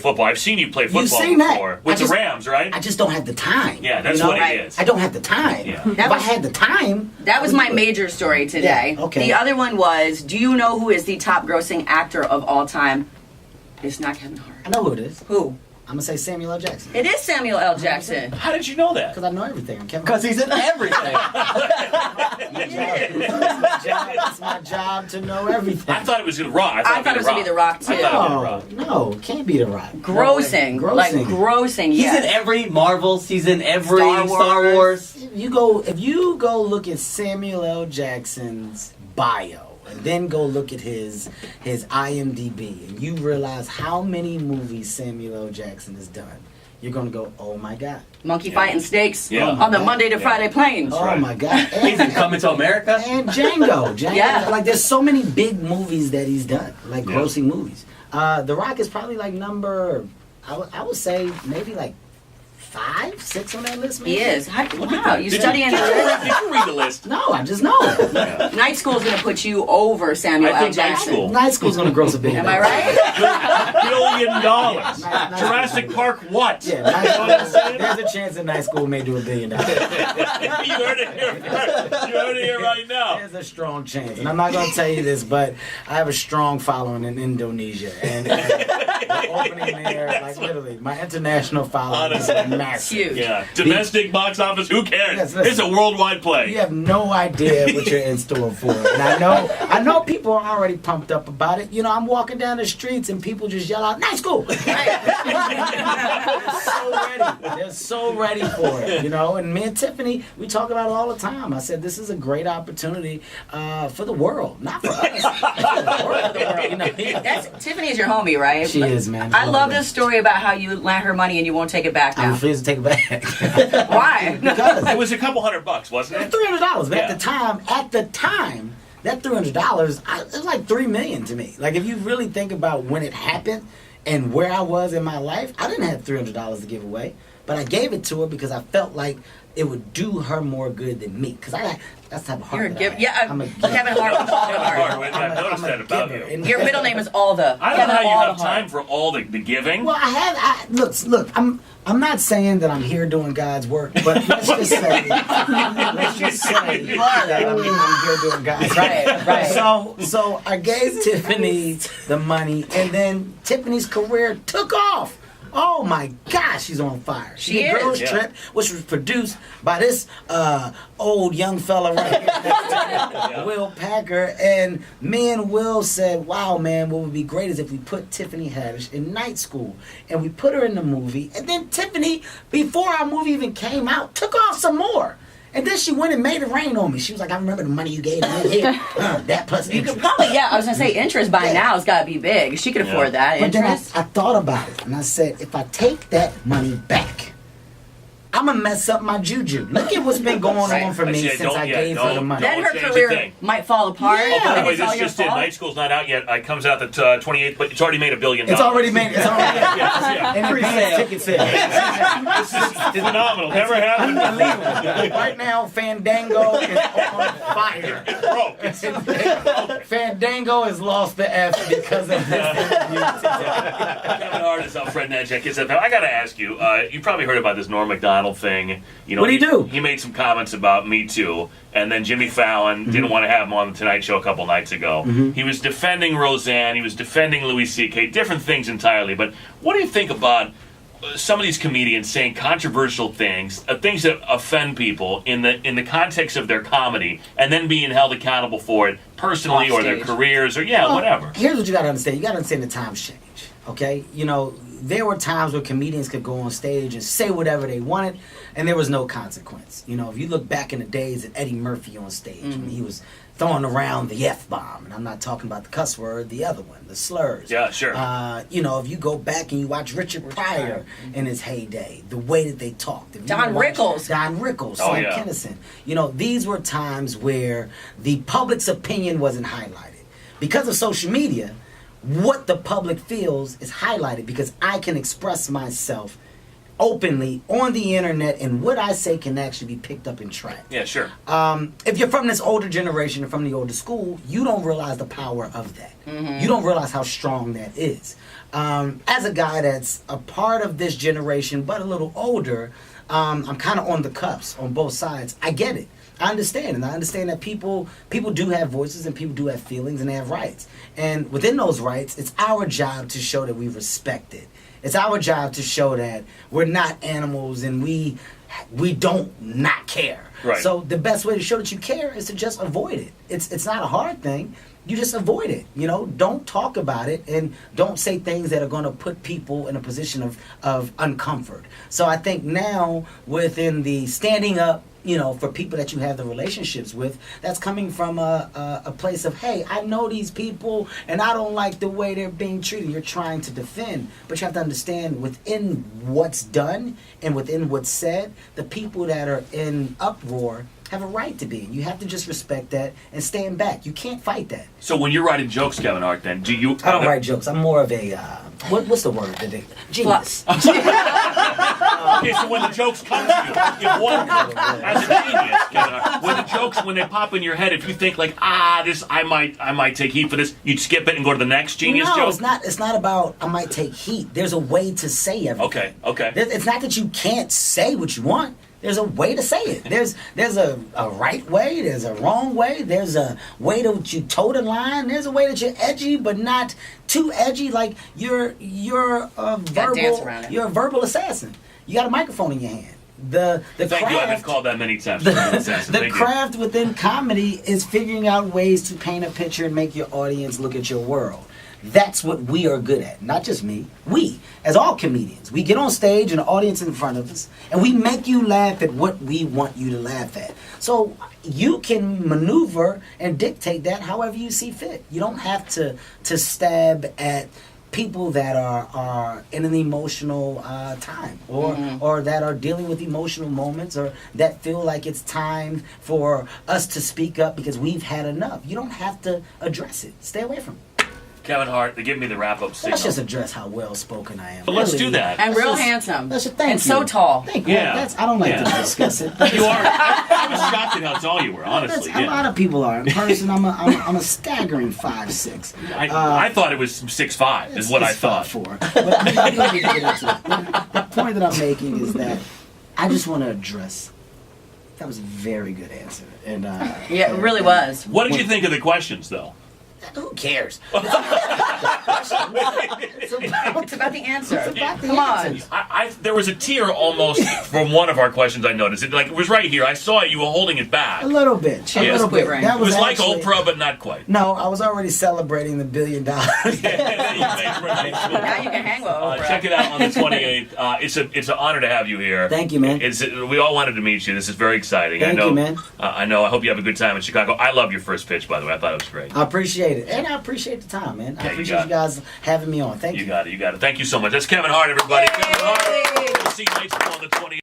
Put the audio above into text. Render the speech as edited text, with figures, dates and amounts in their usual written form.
football. I've seen you play football seen before. that. With the Rams, right? I just don't have the time. Yeah, that's what it is. I don't have the time. Yeah. If I had the time... That was my major story today. Yeah, okay. The other one was, do you know who is the top grossing actor of all time? It's not Kevin Hart. I know who it is. Who? I'm going to say Samuel L. Jackson. It is Samuel L. Jackson. How did you know that? Because I know everything. Because he's in everything. It's my job to know everything. I thought it was The Rock. I thought it was going to be The Rock, too. I thought it was The Rock. No, it can't be The Rock. Grossing. Like grossing, He's yes. in every Marvels. He's in every Star Star Wars. If you go look at Samuel L. Jackson's bio, and then go look at his IMDb, and you realize how many movies Samuel L. Jackson has done, you're going to go, oh my God. Monkey fighting snakes Yeah. on the Monday to Friday planes. Oh my God. He's in Coming to America. And Django. Yeah. Like, there's so many big movies that he's done, like grossing movies. The Rock is probably like number, I would say maybe like 5, 6 on that list, maybe? He is. Wow, you studying the list? Did you read the list? No, I just know it. Night School's going to put you over Samuel I L. think Night Jackson. School. Night School's going to gross $1 billion. Am I right? $1 billion. Night Jurassic School. Park what? Yeah, Night School, there's a chance that Night School may do $1 billion. You heard it here first. You heard it here right now. There's a strong chance. And I'm not going to tell you this, but I have a strong following in Indonesia. And we're opening there, like literally, my international following is massive. Huge. Yeah. Domestic box office, who cares? Yes, listen. It's a worldwide play. You have no idea what you're in store for. And I know people are already pumped up about it. You know, I'm walking down the streets and people just yell out, "Night School!" They're so ready. They're so ready for it, you know. And me and Tiffany, we talk about it all the time. I said, this is a great opportunity for the world, not for us. For the world, you know. Tiffany is your homie, right? She is, man. I love her. this story about how you lent her money and you won't take it back I now. refuse to take it back. Why? Because It was a couple $100, wasn't it it? was $300. But Yeah. at the time, that $300, it was like $3 million to me. Like, if you really think about when it happened and where I was in my life, I didn't have $300 to give away, but I gave it to her because I felt like it would do her more good than me. Because that's the type of heart. You're a that giver. I Yeah, have. I'm a giver. Kevin Hart with all the Kevin heart. Hart. I noticed that about giver. you. And- Your middle name is all the. I don't know how you All have the Heart. time for all the giving. Well, look. I'm not saying that I'm here doing God's work, but let's just say that I'm here doing God's work. Right. So I gave Tiffany the money, and then Tiffany's career took off. Oh my gosh, she's on fire. She did is. Girls Yeah. Trip, which was produced by this old young fella right here, Will Packer. And me and Will said, wow, man, what would be great is if we put Tiffany Haddish in Night School. And we put her in the movie. And then Tiffany, before our movie even came out, took off some more. And then she went and made it rain on me. She was like, I remember the money you gave me here. That plus You could interest. probably, I was going to say interest by now has got to be big. She could afford that. But then Interest. I thought about it, and I said, if I take that money back, I'm going to mess up my juju. Look at what's been going on for me since I gave her the money. Then her change the career thing. might fall apart. Yeah. Oh, by the and way, it's all this your just in. fault. Night School's not out yet. It comes out the 28th, but it's already made $1 billion. It's already made. It's already Yeah. in Pre-sale. ticket sale. This is phenomenal. Never happened. Unbelievable. Right now, Fandango is on fire. Bro, it's Fandango has lost the F because of this interview today. Kevin Hart is up. Fred Natchek is up. I got to ask you. You probably heard about this Norm Macdonald thing. You know, What'd he do? He made some comments about Me Too, and then Jimmy Fallon didn't want to have him on the Tonight Show a couple nights ago. He was defending Roseanne. He was defending Louis C.K. Different things entirely. But what do you think about some of these comedians saying controversial things, things that offend people in the context of their comedy, and then being held accountable for it personally or their Offstage. careers or whatever? Here's what you got to understand. You got to understand the times change. Okay, you know, there were times where comedians could go on stage and say whatever they wanted, and there was no consequence. You know, if you look back in the days of Eddie Murphy on stage, when he was throwing around the F-bomb, and I'm not talking about the cuss word, the other one, the slurs. Yeah, sure. You know, if you go back and you watch Richard Pryor in his heyday, the way that they talked. If you Don watch Rickles. Don Rickles, Oh, Sam yeah. Kinison. You know, these were times where the public's opinion wasn't highlighted. Because of social media, what the public feels is highlighted because I can express myself openly on the internet, and what I say can actually be picked up and tracked. Yeah, sure. If you're from this older generation and from the older school, you don't realize the power of that. You don't realize how strong that is. As a guy that's a part of this generation but a little older, I'm kind of on the cuffs on both sides. I get it. I understand, and I understand that people do have voices and people do have feelings and they have rights. And within those rights, it's our job to show that we respect it. It's our job to show that we're not animals and we don't not care. Right. So the best way to show that you care is to just avoid it. It's not a hard thing. You just avoid it. You know, don't talk about it and don't say things that are going to put people in a position of uncomfort. So I think now within the standing up, you know, for people that you have the relationships with, that's coming from a place of, hey, I know these people and I don't like the way they're being treated. You're trying to defend, but you have to understand within what's done and within what's said, the people that are in uproar have a right to be. You have to just respect that and stand back. You can't fight that. So when you're writing jokes, Kevin Hart, then do you? I don't write jokes. I'm more of a what's the word? Genius. Okay, so when the jokes come to you, if one as a genius, Kevin Hart, when they pop in your head, if you think like, this I might take heat for this, you'd skip it and go to the next genius joke. It's not about I might take heat. There's a way to say everything. Okay. It's not that you can't say what you want. There's a way to say it. There's a right way. There's a wrong way. There's a way that you toe the line. There's a way that you're edgy, but not too edgy. Like you're a verbal assassin. You got a microphone in your hand. The Thank craft, you. I've been called that many times. the craft within comedy is figuring out ways to paint a picture and make your audience look at your world. That's what we are good at. Not just me. We, as all comedians, we get on stage and an audience in front of us, and we make you laugh at what we want you to laugh at. So you can maneuver and dictate that however you see fit. You don't have to stab at people that are in an emotional time or that are dealing with emotional moments or that feel like it's time for us to speak up because we've had enough. You don't have to address it. Stay away from it. Kevin Hart, they give me the wrap-up signal. Let's just address how well spoken I am. But let's do that. And real handsome. Thank and you. so tall. Thank you. Yeah. I don't like Yeah. to discuss it. You are. I was shocked at how tall you were, honestly. A lot of people are. In person, I'm a staggering 5'6". I thought it was 6'5", is what I thought. 5'4". But we don't need to get into it. The point that I'm making is that I just want to address. That was a very good answer, and Yeah, it really was. What did you think of the questions, though? Who cares? It's about the answer. about the Come on. answers. There was a tear almost from one of our questions. I noticed it was right here. I saw it. You were holding it back. A little bit. Yeah. A little bit. Quivering. That It was like actually- Oprah, but not quite. No, I was already celebrating the $1 billion. Now you can hang with Oprah. Check it out on the 28th. It's an honor to have you here. Thank you, man. We all wanted to meet you. This is very exciting. Thank I know, you, man. I know. I hope you have a good time in Chicago. I love your first pitch, by the way. I thought it was great. I appreciate it. And I appreciate the time, man. I Yeah, you appreciate got you guys having me on. Thank you. You got it. Thank you so much. That's Kevin Hart, everybody. Yay! Kevin Hart. We'll see you next on the 28th.